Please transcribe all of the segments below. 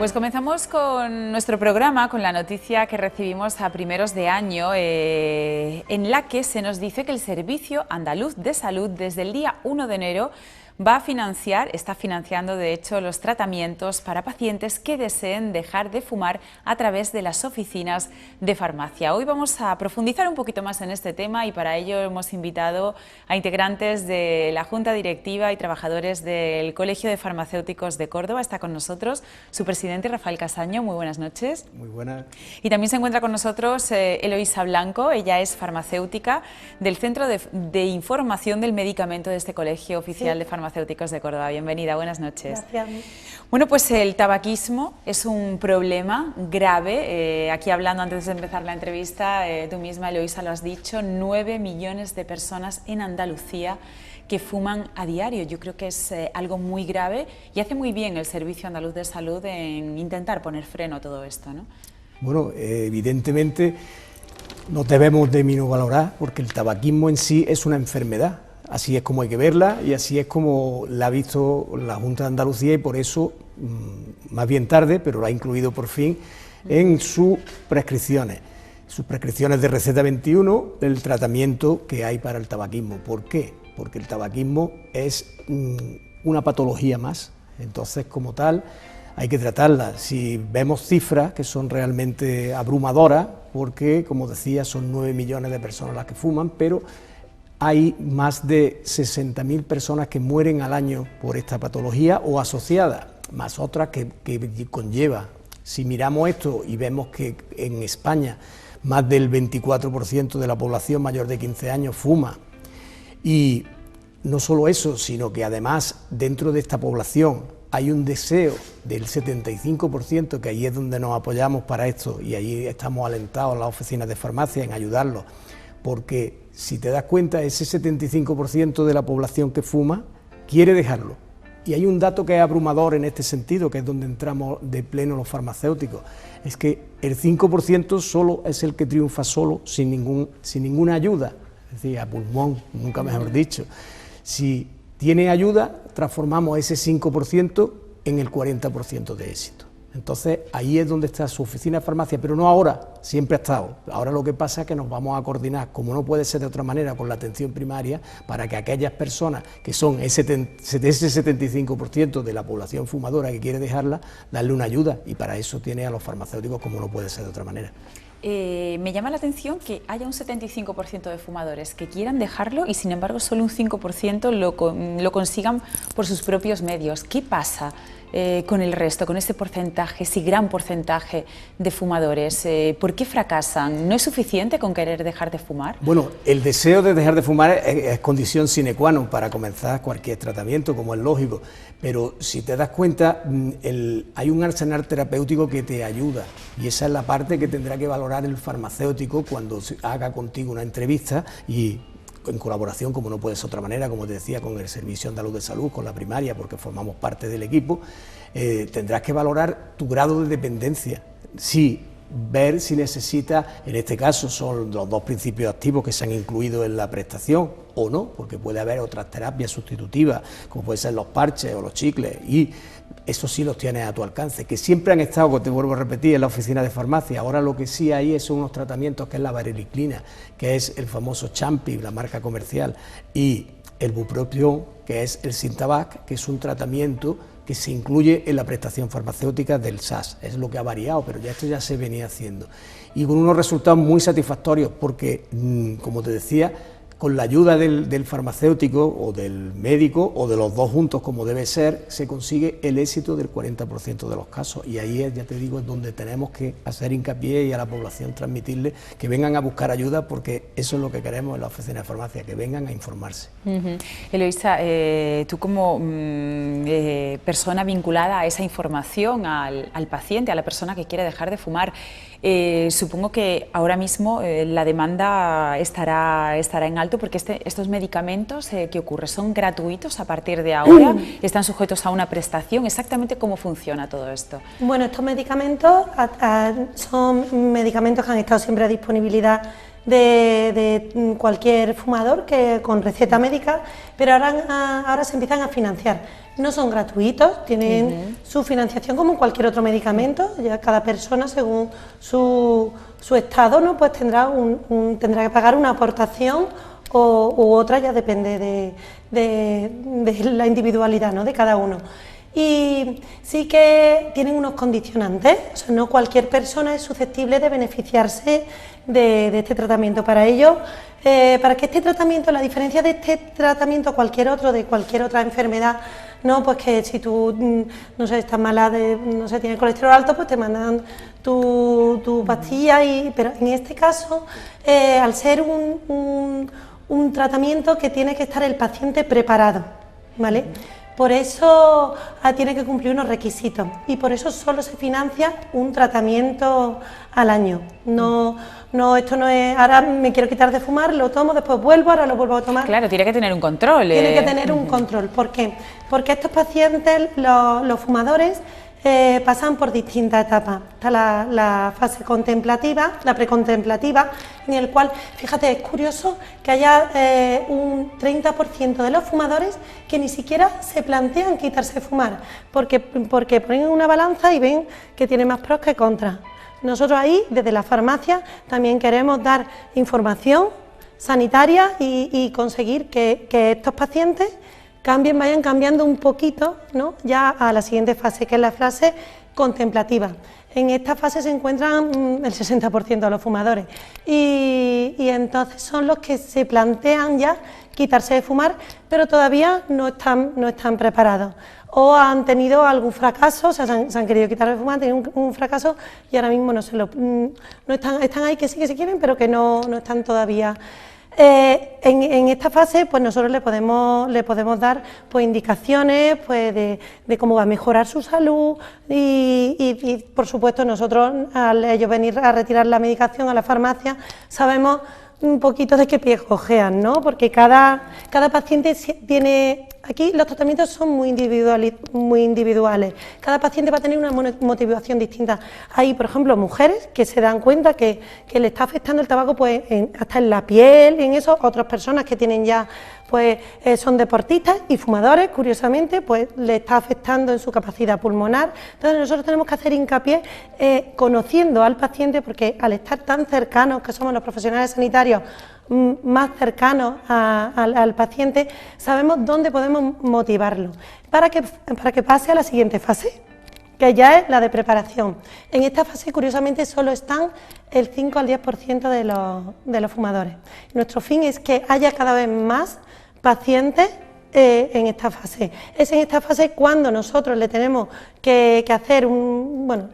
Pues comenzamos con nuestro programa, con la noticia que recibimos a primeros de año, en la que se nos dice que el Servicio Andaluz de Salud, desde el día 1 de enero, está financiando de hecho los tratamientos para pacientes que deseen dejar de fumar a través de las oficinas de farmacia. Hoy vamos a profundizar un poquito más en este tema y para ello hemos invitado a integrantes de la Junta Directiva y trabajadores del Colegio de Farmacéuticos de Córdoba. Está con nosotros su presidente Rafael Casaño. Muy buenas noches. Muy buenas. Y también se encuentra con nosotros Eloísa Blanco. Ella es farmacéutica del Centro de Información del Medicamento de este Colegio Oficial de Farmacéuticos de Córdoba. Bienvenida, buenas noches. Gracias. Bueno, pues el tabaquismo es un problema grave. Aquí hablando antes de empezar la entrevista, tú misma, Eloísa, lo has dicho, 9 millones de personas en Andalucía que fuman a diario. Yo creo que es algo muy grave y hace muy bien el Servicio Andaluz de Salud en intentar poner freno a todo esto, ¿no? Bueno, evidentemente no debemos de minusvalorar porque el tabaquismo en sí es una enfermedad. Así es como hay que verla y así es como la ha visto la Junta de Andalucía y por eso, más bien tarde, pero lo ha incluido por fin en sus prescripciones de receta 21, el tratamiento que hay para el tabaquismo. ¿Por qué? Porque el tabaquismo es una patología más, entonces como tal hay que tratarla. Si vemos cifras que son realmente abrumadoras, porque como decía son 9 millones de personas las que fuman, pero hay más de 60.000 personas que mueren al año por esta patología o asociada, más otras que conlleva. Si miramos esto y vemos que en España más del 24% de la población mayor de 15 años fuma, y no solo eso, sino que además dentro de esta población hay un deseo del 75%, que ahí es donde nos apoyamos para esto, y ahí estamos alentados las oficinas de farmacia en ayudarlos, porque si te das cuenta, ese 75% de la población que fuma quiere dejarlo. Y hay un dato que es abrumador en este sentido, que es donde entramos de pleno los farmacéuticos, es que el 5% solo es el que triunfa solo, sin ninguna ayuda, es decir, a pulmón, nunca mejor dicho. Si tiene ayuda, transformamos ese 5% en el 40% de éxito. Entonces, ahí es donde está su oficina de farmacia, pero no ahora, siempre ha estado. Ahora lo que pasa es que nos vamos a coordinar, como no puede ser de otra manera, con la atención primaria, para que aquellas personas que son ese 75% de la población fumadora que quiere dejarla, darle una ayuda, y para eso tiene a los farmacéuticos, como no puede ser de otra manera. Me llama la atención que haya un 75% de fumadores que quieran dejarlo y sin embargo solo un 5% lo consigan por sus propios medios. ¿Qué pasa con el resto, con ese porcentaje, ese gran porcentaje de fumadores? ¿Por qué fracasan? ¿No es suficiente con querer dejar de fumar? Bueno, el deseo de dejar de fumar es condición sine qua non para comenzar cualquier tratamiento, como es lógico, pero si te das cuenta, hay un arsenal terapéutico que te ayuda, y esa es la parte que tendrá que valorar el farmacéutico cuando haga contigo una entrevista, y en colaboración, como no puede ser de otra manera, como te decía, con el Servicio Andaluz de Salud, con la primaria, porque formamos parte del equipo, tendrás que valorar tu grado de dependencia, ver si necesitas, en este caso son los dos principios activos que se han incluido en la prestación o no, porque puede haber otras terapias sustitutivas, como pueden ser los parches o los chicles, y eso sí los tienes a tu alcance, que siempre han estado, como te vuelvo a repetir, en la oficina de farmacia. Ahora lo que sí hay son unos tratamientos que es la vareniclina, que es el famoso Champi, la marca comercial, y el bupropión, que es el Sintabac, que es un tratamiento que se incluye en la prestación farmacéutica del SAS. Es lo que ha variado, pero ya esto ya se venía haciendo. Y con unos resultados muy satisfactorios, porque, como te decía, con la ayuda del farmacéutico o del médico o de los dos juntos, como debe ser, se consigue el éxito del 40% de los casos, y ahí es, ya te digo, es donde tenemos que hacer hincapié y a la población transmitirle que vengan a buscar ayuda, porque eso es lo que queremos en la oficina de farmacia, que vengan a informarse. Eloísa, tú como persona vinculada a esa información al paciente, a la persona que quiere dejar de fumar, supongo que ahora mismo la demanda estará en alto, porque estos medicamentos, ¿qué ocurre? ¿Son gratuitos a partir de ahora? ¿Están sujetos a una prestación? ¿Exactamente cómo funciona todo esto? Bueno, estos medicamentos son medicamentos que han estado siempre a disponibilidad de cualquier fumador con receta médica, pero ahora se empiezan a financiar. No son gratuitos, tienen su financiación como cualquier otro medicamento, ya cada persona según su estado, ¿no? Pues tendrá que pagar una aportación u otra, ya depende de la individualidad, ¿no? De cada uno. Y sí que tienen unos condicionantes, o sea, no cualquier persona es susceptible de beneficiarse de este tratamiento. Para ello, para que este tratamiento, la diferencia de este tratamiento a cualquier otro, de cualquier otra enfermedad, no, pues que si tú, no sé, estás mala, no sé, tienes colesterol alto, pues te mandan tu pastilla, pero en este caso, al ser un tratamiento que tiene que estar el paciente preparado, ¿vale? Por eso tiene que cumplir unos requisitos y por eso solo se financia un tratamiento al año. Esto no es, ahora me quiero quitar de fumar, lo tomo, después vuelvo, ahora lo vuelvo a tomar. Claro, tiene que tener un control. Tiene que tener un control. ¿Por qué? Porque estos pacientes, los fumadores, pasan por distintas etapas. Está la fase contemplativa, la precontemplativa, en el cual, fíjate, es curioso que haya un 30% de los fumadores que ni siquiera se plantean quitarse de fumar, porque ponen una balanza y ven que tiene más pros que contras. Nosotros ahí, desde la farmacia, también queremos dar información sanitaria y conseguir que estos pacientes vayan cambiando un poquito, ¿no? Ya a la siguiente fase, que es la fase contemplativa. En esta fase se encuentran el 60% de los fumadores y entonces son los que se plantean ya quitarse de fumar, pero todavía no están preparados o han tenido algún fracaso, o sea, se han querido quitar de fumar, han tenido un fracaso y ahora mismo no están ahí, que sí que se quieren, pero que no están todavía. En esta fase, pues nosotros le podemos dar pues indicaciones pues de cómo va a mejorar su salud y por supuesto nosotros al ellos venir a retirar la medicación a la farmacia sabemos un poquito de qué pie cojean, ¿no? Porque cada paciente tiene. Aquí los tratamientos son muy individuales, cada paciente va a tener una motivación distinta. Hay, por ejemplo, mujeres que se dan cuenta que le está afectando el tabaco pues hasta en la piel, en eso, otras personas que tienen ya, pues son deportistas y fumadores, curiosamente, pues le está afectando en su capacidad pulmonar. Entonces nosotros tenemos que hacer hincapié conociendo al paciente, porque al estar tan cercanos, que somos los profesionales sanitarios, más cercanos al paciente, sabemos dónde podemos motivarlo para que pase a la siguiente fase, que ya es la de preparación. En esta fase, curiosamente, solo están el 5 al 10% de los fumadores. Nuestro fin es que haya cada vez más pacientes en esta fase. Es en esta fase cuando nosotros le tenemos que hacer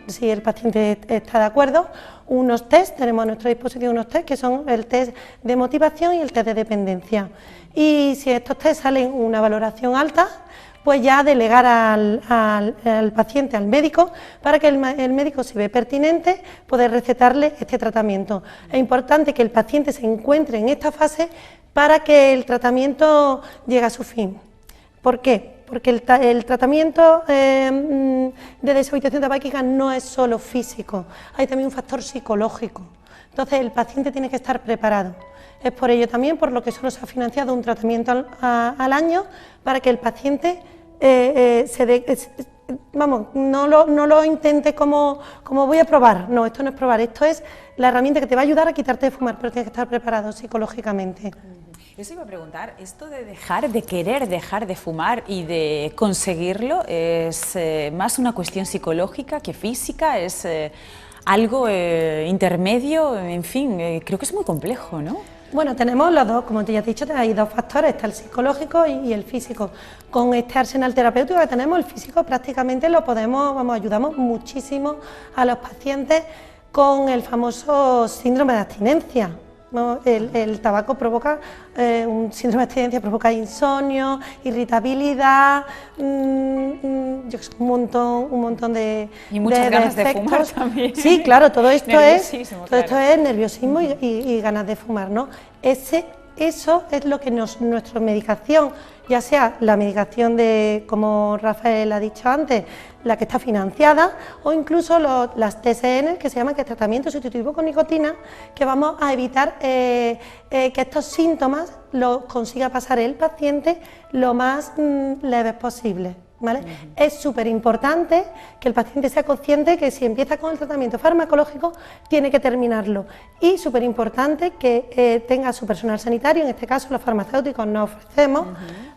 si el paciente está de acuerdo, unos test, tenemos a nuestra disposición unos test que son el test de motivación y el test de dependencia. Y si estos test salen una valoración alta, pues ya delegar al paciente, al médico, para que el médico, si ve pertinente, poder recetarle este tratamiento. Es importante que el paciente se encuentre en esta fase para que el tratamiento llegue a su fin. ¿Por qué? Porque el tratamiento de deshabituación tabáquica no es solo físico, hay también un factor psicológico. Entonces el paciente tiene que estar preparado. Es por ello también por lo que solo se ha financiado un tratamiento al año para que el paciente no lo intente como voy a probar. No, esto no es probar, esto es la herramienta que te va a ayudar a quitarte de fumar, pero tienes que estar preparado psicológicamente. Eso iba a preguntar, esto de querer dejar de fumar y de conseguirlo es más una cuestión psicológica que física, es algo intermedio, en fin, creo que es muy complejo, ¿no? Bueno, tenemos los dos, como te ya he dicho, hay dos factores, está el psicológico y el físico. Con este arsenal terapéutico que tenemos, el físico prácticamente ayudamos muchísimo a los pacientes con el famoso síndrome de abstinencia. ¿No? El tabaco provoca un síndrome de abstinencia, provoca insomnio, irritabilidad, un montón de y muchas ganas de efectos. Fumar también. Sí, claro, todo esto es nerviosismo. nerviosismo y ganas de fumar, ¿no? Ese eso es lo que nuestra medicación, ya sea la medicación de, como Rafael ha dicho antes, la que está financiada, o incluso las TSN, que se llama que es tratamiento sustitutivo con nicotina, que vamos a evitar que estos síntomas los consiga pasar el paciente lo más leves posible. ¿Vale? Es súper importante que el paciente sea consciente que si empieza con el tratamiento farmacológico tiene que terminarlo, y súper importante que tenga su personal sanitario, en este caso los farmacéuticos nos ofrecemos,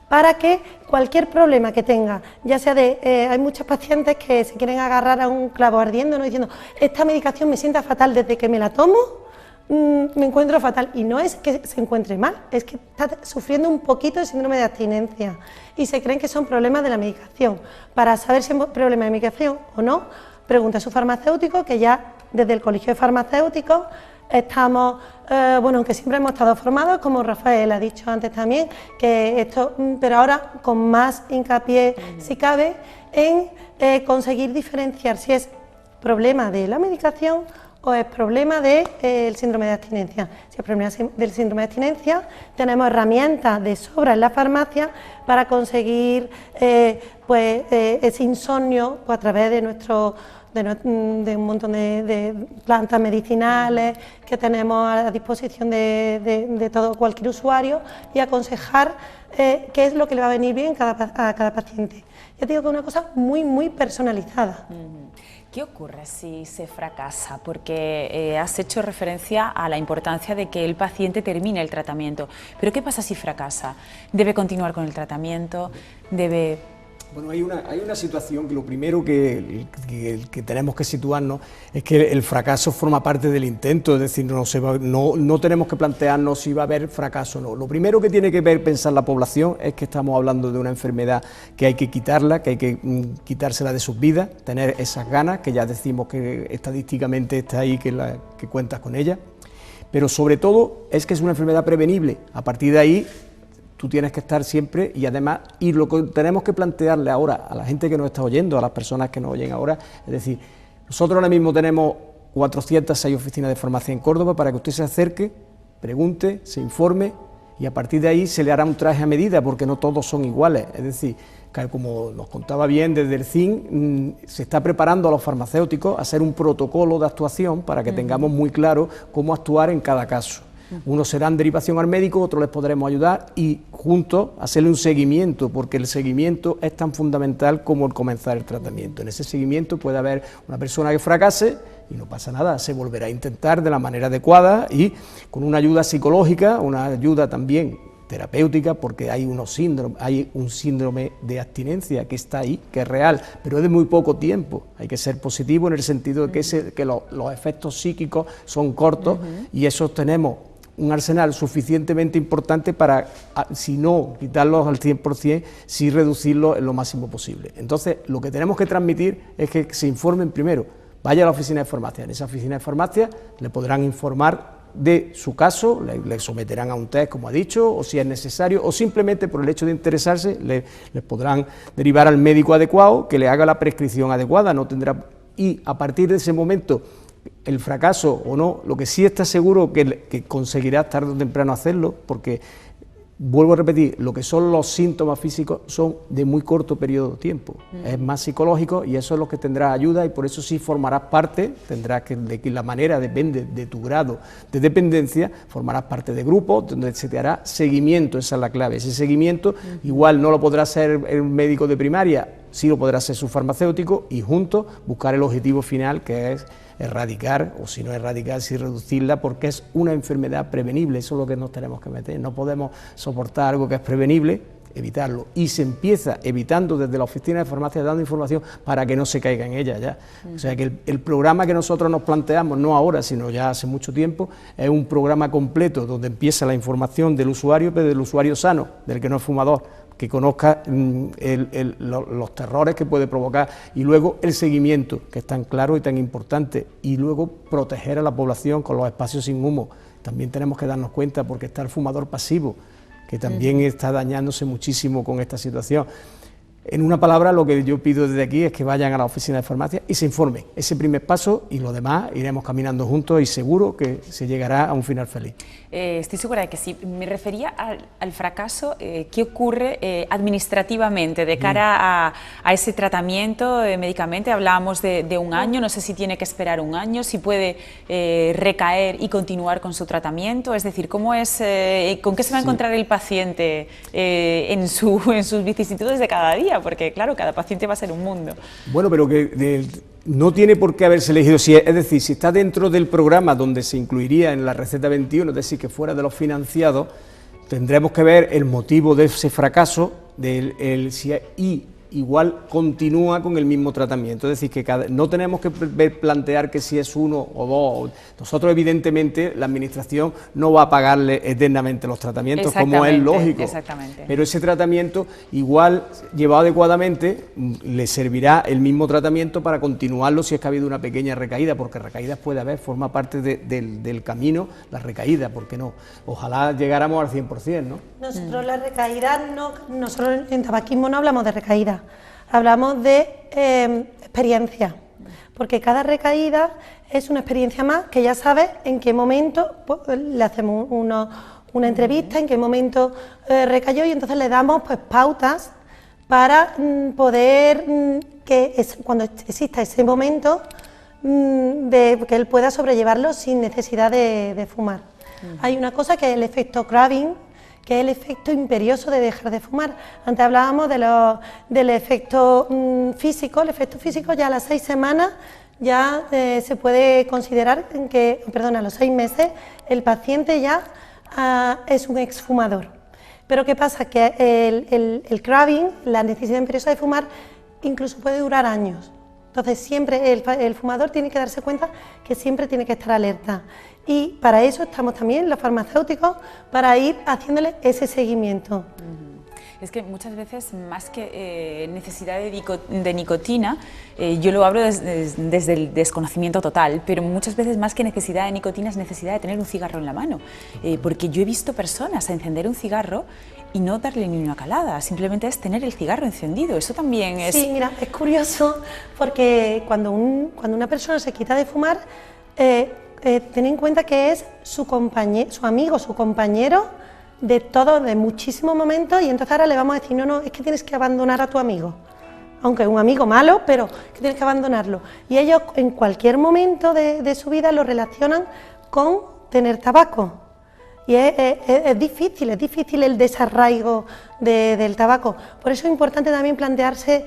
para que cualquier problema que tenga, ya sea hay muchos pacientes que se quieren agarrar a un clavo ardiendo, ¿no? Diciendo, esta medicación me sienta fatal desde que me la tomo, me encuentro fatal, y no es que se encuentre mal, es que está sufriendo un poquito de síndrome de abstinencia y se creen que son problemas de la medicación. Para saber si es un problema de medicación o no, pregunta a su farmacéutico, que ya desde el Colegio de Farmacéuticos estamos, bueno, aunque siempre hemos estado formados, como Rafael ha dicho antes también, que esto, pero ahora con más hincapié, si cabe, en conseguir diferenciar si es problema de la medicación o es problema del síndrome de abstinencia. Si es problema del síndrome de abstinencia, tenemos herramientas de sobra en la farmacia para conseguir ese insomnio, pues, a través de un montón de plantas medicinales que tenemos a disposición de todo cualquier usuario, y aconsejar qué es lo que le va a venir bien a cada paciente. Ya te digo que es una cosa muy, muy personalizada. ¿Qué ocurre si se fracasa? Porque has hecho referencia a la importancia de que el paciente termine el tratamiento. Pero ¿qué pasa si fracasa? ¿Debe continuar con el tratamiento? ¿Debe...? Bueno, hay una situación que lo primero que tenemos que situarnos es que el fracaso forma parte del intento, es decir, no tenemos que plantearnos si va a haber fracaso o no. Lo primero que tiene que pensar la población es que estamos hablando de una enfermedad que hay que quitarla, que hay que quitársela de sus vidas, tener esas ganas, que ya decimos que estadísticamente está ahí, que cuentas con ella, pero sobre todo es que es una enfermedad prevenible. A partir de ahí tú tienes que estar siempre, y además, y lo que tenemos que plantearle ahora a la gente que nos está oyendo, a las personas que nos oyen ahora, es decir, nosotros ahora mismo tenemos 406 oficinas de farmacia en Córdoba para que usted se acerque, pregunte, se informe, y a partir de ahí se le hará un traje a medida, porque no todos son iguales. Es decir, como nos contaba bien desde el CIN, se está preparando a los farmacéuticos a hacer un protocolo de actuación para que tengamos muy claro cómo actuar en cada caso. Unos serán derivación al médico, otros les podremos ayudar, y juntos hacerle un seguimiento, porque el seguimiento es tan fundamental como el comenzar el tratamiento. En ese seguimiento puede haber una persona que fracase y no pasa nada, se volverá a intentar de la manera adecuada y con una ayuda psicológica, una ayuda también terapéutica, porque hay un síndrome de abstinencia que está ahí, que es real, pero es de muy poco tiempo. Hay que ser positivo en el sentido de que los efectos psíquicos son cortos, y esos tenemos un arsenal suficientemente importante para, si no quitarlos al 100%, sí reducirlos en lo máximo posible. Entonces, lo que tenemos que transmitir es que se informen primero, vaya a la oficina de farmacia, en esa oficina de farmacia le podrán informar de su caso, le someterán a un test, como ha dicho, o si es necesario, o simplemente por el hecho de interesarse, les podrán derivar al médico adecuado, que le haga la prescripción adecuada, y a partir de ese momento, el fracaso o no, lo que sí está seguro que conseguirá tarde o temprano hacerlo, porque, vuelvo a repetir, lo que son los síntomas físicos son de muy corto periodo de tiempo, es más psicológico, y eso es lo que tendrás ayuda, y por eso sí formarás parte, tendrás que la manera depende de tu grado de dependencia, formarás parte de grupos donde se te hará seguimiento, esa es la clave, ese seguimiento igual no lo podrá hacer el médico de primaria, sí lo podrá hacer su farmacéutico, y juntos buscar el objetivo final, que es erradicar, o si no erradicar, sí reducirla, porque es una enfermedad prevenible, eso es lo que nos tenemos que meter, no podemos soportar algo que es prevenible, evitarlo, y se empieza evitando desde la oficina de farmacia, dando información para que no se caiga en ella ya. O sea que el programa que nosotros nos planteamos, no ahora, sino ya hace mucho tiempo, es un programa completo donde empieza la información del usuario, pero del usuario sano, del que no es fumador, que conozca los terrores que puede provocar, y luego el seguimiento, que es tan claro y tan importante, y luego proteger a la población con los espacios sin humo. También tenemos que darnos cuenta, porque está el fumador pasivo, que también está dañándose muchísimo con esta situación. En una palabra, lo que yo pido desde aquí es que vayan a la oficina de farmacia y se informen. Ese primer paso y lo demás iremos caminando juntos y seguro que se llegará a un final feliz. Estoy segura de que sí. Me refería al fracaso. ¿Qué ocurre administrativamente de cara a ese tratamiento medicamento? Hablábamos de un año, no sé si tiene que esperar un año, si puede recaer y continuar con su tratamiento. Es decir, ¿cómo es, ¿con qué se va a encontrar el paciente en sus vicisitudes de cada día? Porque claro, cada paciente va a ser un mundo. Bueno, pero que no tiene por qué haberse elegido, es decir, si está dentro del programa donde se incluiría en la receta 21, es decir, que fuera de los financiados, tendremos que ver el motivo de ese fracaso, y igual continúa con el mismo tratamiento, es decir, que no tenemos que plantear que si es uno o dos. Nosotros, evidentemente, la Administración no va a pagarle eternamente los tratamientos, como es lógico, pero ese tratamiento, igual, llevado adecuadamente, le servirá el mismo tratamiento para continuarlo si es que ha habido una pequeña recaída, porque recaídas puede haber, forma parte del camino, la recaída, ¿por qué no? Ojalá llegáramos al 100%, ¿no? Nosotros la recaída, nosotros en tabaquismo no hablamos de recaída. Hablamos de experiencia, porque cada recaída es una experiencia más que ya sabes en qué momento pues, le hacemos una entrevista, en qué momento recayó y entonces le damos pues pautas para poder cuando exista ese momento de que él pueda sobrellevarlo sin necesidad de fumar. Hay una cosa que es el efecto craving, que es el efecto imperioso de dejar de fumar. Antes hablábamos del efecto físico. El efecto físico ya a las 6 semanas ya se puede considerar que, perdón, a los 6 meses el paciente ya es un exfumador. Pero ¿qué pasa? Que el craving, la necesidad imperiosa de fumar, incluso puede durar años. Entonces siempre el fumador tiene que darse cuenta que siempre tiene que estar alerta. Y para eso estamos también los farmacéuticos, para ir haciéndole ese seguimiento. Es que muchas veces, más que necesidad de nicotina, yo lo hablo desde el desconocimiento total, pero muchas veces más que necesidad de nicotina es necesidad de tener un cigarro en la mano, porque yo he visto personas a encender un cigarro y no darle ni una calada, simplemente es tener el cigarro encendido, eso también es... Sí, mira, es curioso porque cuando una persona se quita de fumar, ten en cuenta que es su amigo, su compañero de todo, de muchísimos momentos, y entonces ahora le vamos a decir, no, es que tienes que abandonar a tu amigo, aunque es un amigo malo, pero que tienes que abandonarlo. Y ellos en cualquier momento de su vida lo relacionan con tener tabaco. Y es difícil el desarraigo del tabaco. Por eso es importante también plantearse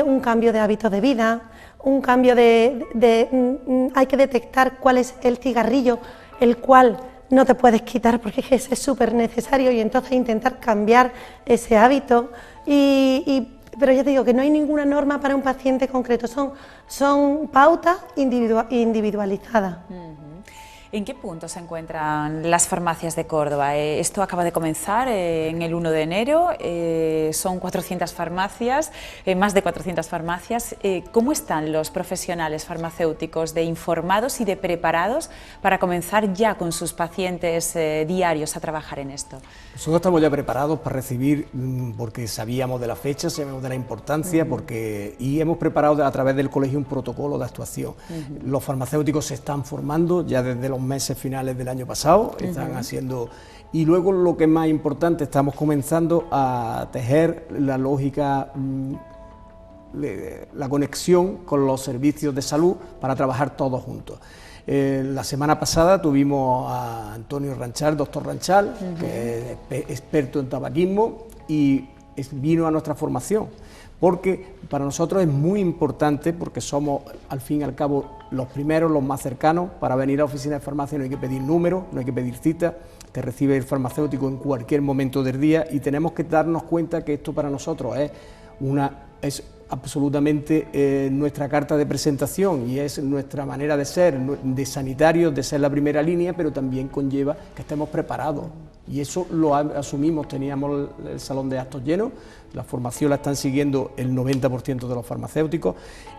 un cambio de hábitos de vida, un cambio hay que detectar cuál es el cigarrillo, el cual no te puedes quitar porque ese es súper necesario, y entonces intentar cambiar ese hábito. Pero ya te digo que no hay ninguna norma para un paciente concreto, son pautas individualizadas. ¿En qué punto se encuentran las farmacias de Córdoba? Esto acaba de comenzar en el 1 de enero, son 400 farmacias, más de 400 farmacias. ¿Cómo están los profesionales farmacéuticos de informados y de preparados para comenzar ya con sus pacientes diarios a trabajar en esto? Nosotros estamos ya preparados para recibir, porque sabíamos de la fecha, sabíamos de la importancia, y hemos preparado a través del colegio un protocolo de actuación. Los farmacéuticos se están formando ya desde los meses finales del año pasado, están haciendo, y luego lo que es más importante, estamos comenzando a tejer la lógica, la conexión con los servicios de salud para trabajar todos juntos. La semana pasada tuvimos a Antonio Ranchal, doctor Ranchal, que es experto en tabaquismo, y vino a nuestra formación, porque para nosotros es muy importante, porque somos al fin y al cabo los primeros, los más cercanos. Para venir a la oficina de farmacia no hay que pedir número, no hay que pedir cita, te recibe el farmacéutico en cualquier momento del día, y tenemos que darnos cuenta que esto para nosotros es absolutamente nuestra carta de presentación, y es nuestra manera de ser, de sanitarios, de ser la primera línea, pero también conlleva que estemos preparados, y eso lo asumimos. Teníamos el salón de actos lleno, la formación la están siguiendo el 90% de los farmacéuticos,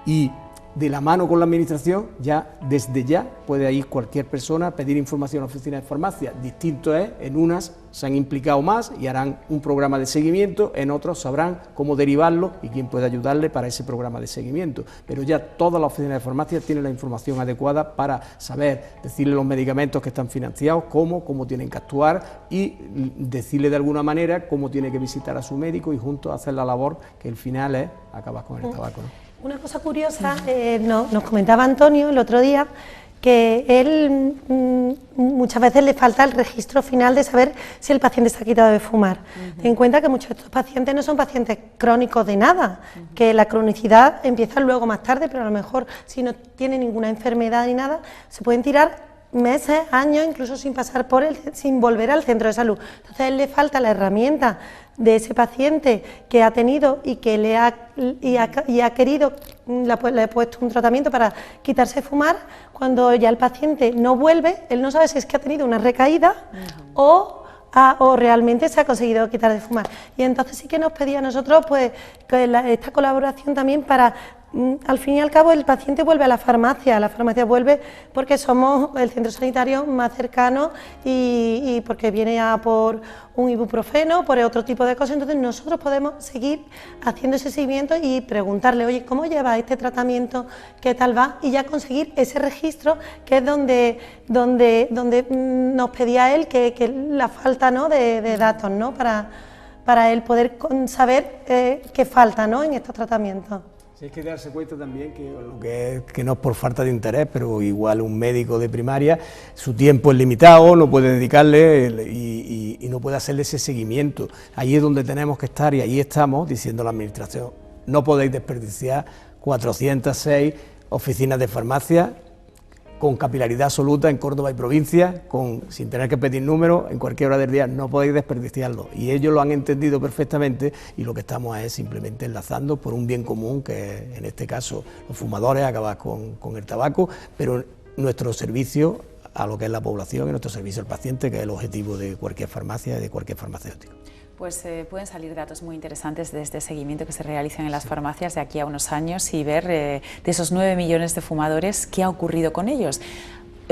y de la mano con la administración, ya desde ya puede ir cualquier persona a pedir información a la oficina de farmacia. Distinto es, en unas se han implicado más y harán un programa de seguimiento, en otros sabrán cómo derivarlo y quién puede ayudarle para ese programa de seguimiento. Pero ya todas las oficinas de farmacia tienen la información adecuada para saber decirle los medicamentos que están financiados, cómo tienen que actuar y decirle de alguna manera cómo tiene que visitar a su médico y juntos hacer la labor que al final es acabar con el tabaco, ¿no? Una cosa curiosa, nos comentaba Antonio el otro día que él muchas veces le falta el registro final de saber si el paciente se ha quitado de fumar. Ten en cuenta que muchos de estos pacientes no son pacientes crónicos de nada, que la cronicidad empieza luego más tarde, pero a lo mejor si no tiene ninguna enfermedad ni nada, se pueden tirar meses, años, incluso sin volver al centro de salud. Entonces a él le falta la herramienta de ese paciente que ha tenido y que le ha querido, le ha puesto un tratamiento para quitarse de fumar. Cuando ya el paciente no vuelve, él no sabe si es que ha tenido una recaída o realmente se ha conseguido quitar de fumar. Y entonces sí que nos pedía a nosotros pues esta colaboración también para, al fin y al cabo, el paciente vuelve a la farmacia vuelve porque somos el centro sanitario más cercano y porque viene ya por un ibuprofeno, por otro tipo de cosas. Entonces nosotros podemos seguir haciendo ese seguimiento y preguntarle, oye, ¿cómo lleva este tratamiento? ¿Qué tal va? Y ya conseguir ese registro que es donde nos pedía él que la falta, ¿no?, de datos, ¿no?, para él poder saber qué falta, ¿no?, en estos tratamientos. Sí, hay que darse cuenta también que no es por falta de interés, pero igual un médico de primaria, su tiempo es limitado, no puede dedicarle y no puede hacerle ese seguimiento. Ahí es donde tenemos que estar y ahí estamos diciendo a la administración, no podéis desperdiciar 406 oficinas de farmacia con capilaridad absoluta en Córdoba y provincia, sin tener que pedir números en cualquier hora del día, no podéis desperdiciarlo. Y ellos lo han entendido perfectamente y lo que estamos es simplemente enlazando por un bien común, que en este caso los fumadores, acabar con el tabaco, pero nuestro servicio a lo que es la población y nuestro servicio al paciente, que es el objetivo de cualquier farmacia y de cualquier farmacéutico. Pues pueden salir datos muy interesantes de este seguimiento que se realizan en las farmacias de aquí a unos años y ver de esos 9 millones de fumadores qué ha ocurrido con ellos.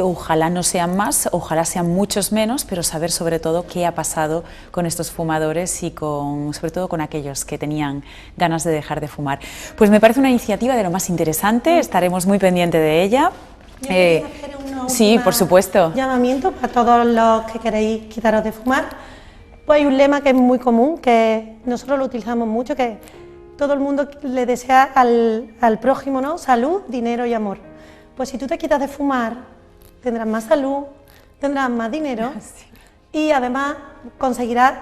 Ojalá no sean más, ojalá sean muchos menos, pero saber sobre todo qué ha pasado con estos fumadores y sobre todo con aquellos que tenían ganas de dejar de fumar. Pues me parece una iniciativa de lo más interesante, estaremos muy pendientes de ella. Sí, por supuesto. Llamamiento para todos los que queréis quitaros de fumar. Pues hay un lema que es muy común, que nosotros lo utilizamos mucho, que todo el mundo le desea al prójimo, ¿no?, salud, dinero y amor. Pues si tú te quitas de fumar, tendrás más salud, tendrás más dinero y además conseguirás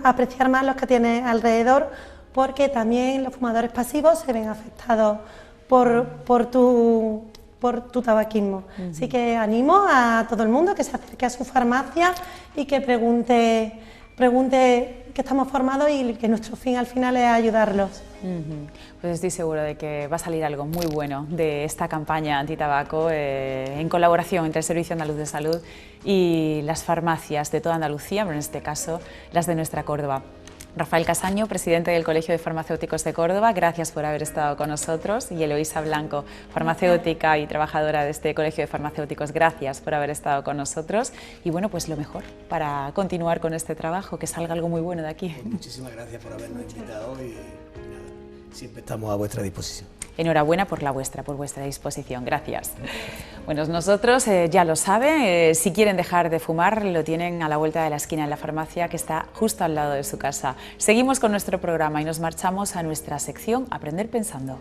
apreciar más los que tienes alrededor, porque también los fumadores pasivos se ven afectados por tu tabaquismo. Así que animo a todo el mundo que se acerque a su farmacia y que pregunte que estamos formados y que nuestro fin al final es ayudarlos. Pues estoy seguro de que va a salir algo muy bueno de esta campaña antitabaco en colaboración entre el Servicio Andaluz de Salud y las farmacias de toda Andalucía, pero en este caso las de nuestra Córdoba. Rafael Casaño, presidente del Colegio de Farmacéuticos de Córdoba, gracias por haber estado con nosotros, y Eloísa Blanco, farmacéutica y trabajadora de este Colegio de Farmacéuticos, gracias por haber estado con nosotros y bueno, pues lo mejor para continuar con este trabajo, que salga algo muy bueno de aquí. Pues muchísimas gracias por habernos invitado y nada, siempre estamos a vuestra disposición. Enhorabuena por vuestra disposición, gracias. Bueno, nosotros ya lo saben, si quieren dejar de fumar lo tienen a la vuelta de la esquina en la farmacia que está justo al lado de su casa. Seguimos con nuestro programa y nos marchamos a nuestra sección Aprender Pensando.